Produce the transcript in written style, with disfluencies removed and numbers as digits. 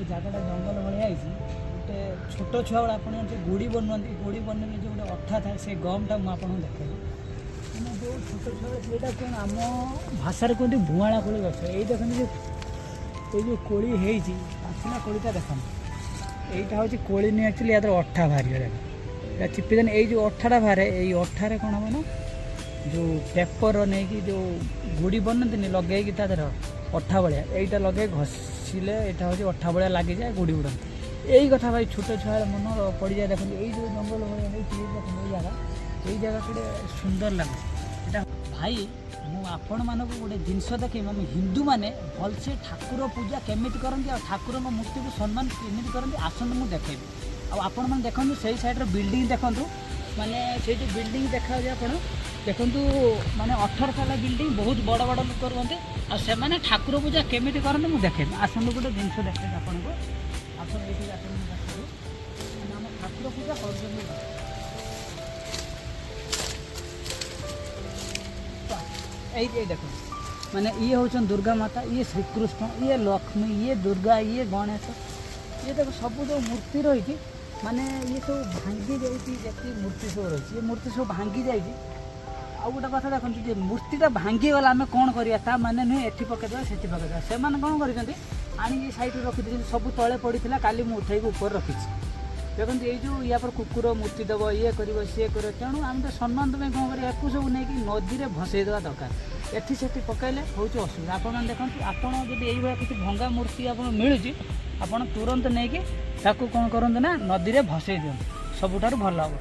जगटा जंगल भाया गोटे छोट छुआ गुड़ा आप गुड़ी बनाते गुड़ी बनने जो गोटे अठा था से गमटा मुझे देखे मैंने जो छोट छुआ ये कौन आम भाषा कहते भुआड़ा कोली गछ ये देखते जो कोली होना कोलीटा देखते यहीटा हूँ कोली नहीं एक्चुअली या अठा बाहर चिपीदेने ये जो अठाटा बाहर ये अठारे कौन हम ना जो पेपर नहीं जो गुड़ी बनती लगे तर अठा भाया यहीटा लगे घषिले यहाँ हूँ अठा भाया लगी जाए गुड़ी उड़ा यही कथा भाई छोट छुआ मन पड़ जाए देखते ये जो जंगल भाया जगह यही जगह गोटे सुंदर लगे भाई मुझे मानक गोटे जिनस देखे आम हिंदू मैंने भलसे ठाकुर पूजा केमी करती ठाकुर मूर्ति को सम्मान केमी करती आसत मुझे देखेबी आपण मैंने देखो से सैड्र बिल्डिंग देखूँ माने से जो बिल्डिंग देखा देखु माने 18 तला बिल्डिंग बहुत बड़ बड़ लोक रुहते आने ठाकुर पूजा केमी करते मुझे देखे आसत गोटे जिनस देखे आपन को आप ठाकुर पूजा कर ये देखो माने ये हूँ दुर्गा माता ये श्रीकृष्ण ये लक्ष्मी ये दुर्गा ये गणेश ये देखो सब जो मूर्ति रही माने ये सब भांगी जाती मूर्ति सब रही ये मूर्ति सब भांगी जाए आ गोटे कथा देखते मूर्तिटा भांगीगला आम कौन करा माने नुहे एटी पकईदेवा से पकईदेवा से कौन कर आनी सैड रखी सब तले पड़ा काली मुझे ऊपर रखी देखो ये जो या पर कुकुर मूर्ति देव ये कर सी कर तेणु आम तो सम्मान तुम्हें कौन कर सब नहीं नदी में भसईदेवा दरकार एटी से पकईले हूँ असुविधा आपने देखते आपड़ जब ये किसी भंगा मूर्ति आप मिलूँ आप तुरंत नहीं कि कौन करूँ ना नदी में भसई दिखाँ सबुठ भल हम।